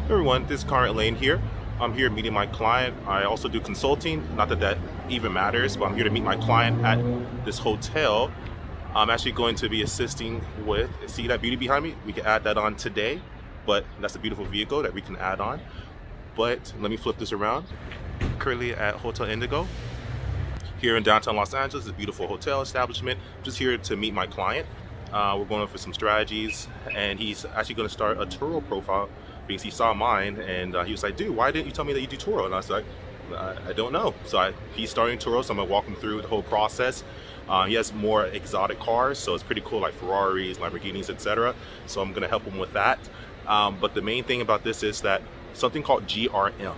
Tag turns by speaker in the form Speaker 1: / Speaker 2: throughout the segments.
Speaker 1: Everyone, this is Conrad Layn here. I'm here meeting my client. I also do consulting, not that that even matters, but I'm here to meet my client at this hotel. I'm actually going to be assisting with, see that beauty behind me? We can add that on today, but that's a beautiful vehicle that we can add on. But let me flip this around. Currently at Hotel Indigo here in downtown Los Angeles, a beautiful hotel establishment. Just here to meet my client. We're going over some strategies, and he's actually going to start a Turo profile because he saw mine, and he was like, dude, why didn't you tell me that you do Turo? And I was like, I don't know. So he's starting Turo, so I'm gonna walk him through the whole process. He has more exotic cars, so it's pretty cool, like Ferraris, Lamborghinis, etc. So I'm gonna help him with that. But the main thing about this is that something called GRM.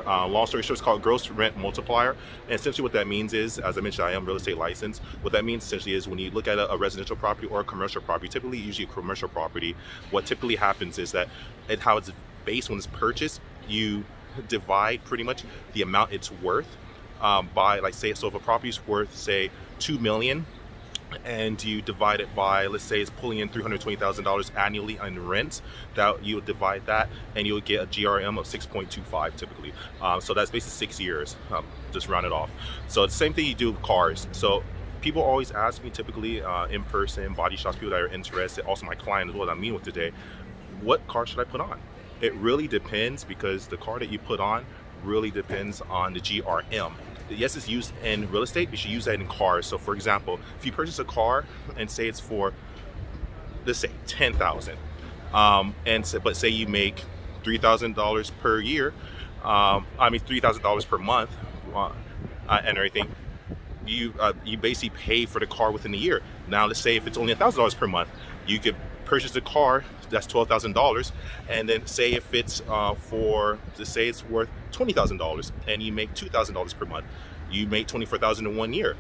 Speaker 1: Long story short, it's called Gross Rent Multiplier. And essentially what that means is, as I mentioned, I am real estate licensed. What that means essentially is when you look at a residential property or a commercial property, typically usually a commercial property, what typically happens is that how it's based when it's purchased, you divide pretty much the amount it's worth by, like, say, so if a property's worth, say, $2 million, and you divide it by, let's say it's pulling in $320,000 annually on rent, that you'll divide that and you'll get a GRM of 6.25 typically. So that's basically 6 years, just round it off. So it's the same thing you do with cars. So people always ask me, typically in person, body shops, people that are interested, also my client as well that I'm meeting with today, what car should I put on? It really depends, because the car that you put on really depends on the GRM. Yes, it's used in real estate, you should use that in cars. So for example, if you purchase a car and say it's for, let's say $10,000, but say you make $3,000 per year, $3,000 per month, and everything, you basically pay for the car within a year. Now let's say if it's only $1,000 per month, you could purchase a car that's $12,000, and then say if it's say it's worth $20,000 and you make $2,000 per month, you make $24,000 in 1 year.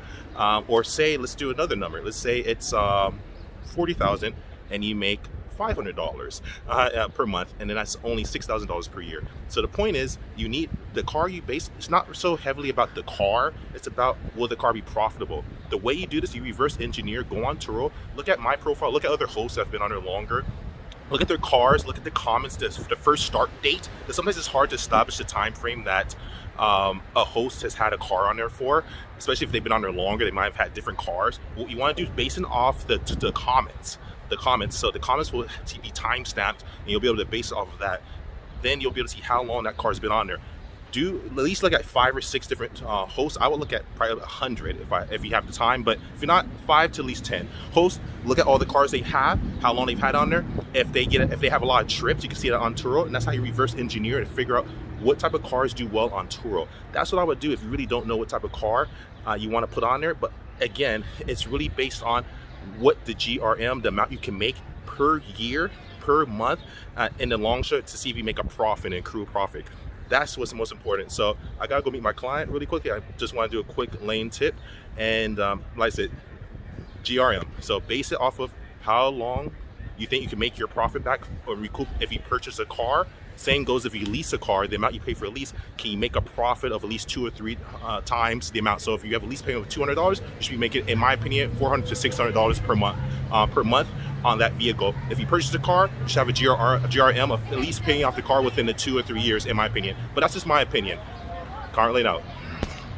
Speaker 1: Or say, let's do another number, let's say it's $40,000 and you make $500 per month, and then that's only $6,000 per year. So the point is, you need the car you base, it's not so heavily about the car, it's about, will the car be profitable? The way you do this, you reverse engineer, go on Turo, look at my profile, look at other hosts that have been on there longer, look at their cars, look at the comments, the first start date, because sometimes it's hard to establish the time frame that a host has had a car on there for, especially if they've been on there longer, they might have had different cars. What you want to do is base it off the comments. So the comments will be time stamped, and you'll be able to base it off of that. Then you'll be able to see how long that car's been on there. Do at least look at 5 or 6 different hosts. I would look at probably 100 if you have the time, but if you're not, 5 to at least 10 hosts. Look at all the cars they have, how long they've had on there. If they have a lot of trips, you can see that on Turo, and that's how you reverse engineer to figure out what type of cars do well on Turo. That's what I would do if you really don't know what type of car you want to put on there. But again, it's really based on what the GRM, the amount you can make per year, per month, in the long shot, to see if you make a profit and accrue profit. That's what's the most important. So I gotta go meet my client really quickly. I just want to do a quick Layn tip, and like I said, GRM. So base it off of how long you think you can make your profit back or recoup if you purchase a car. Same goes if you lease a car, the amount you pay for a lease, can you make a profit of at least 2 or 3 times the amount? So if you have a lease payment of $200, you should be making, in my opinion, $400 to $600 per month on that vehicle. If you purchase a car, you should have a GRM of at least paying off the car within the 2 or 3 years, in my opinion. But that's just my opinion. Currently out.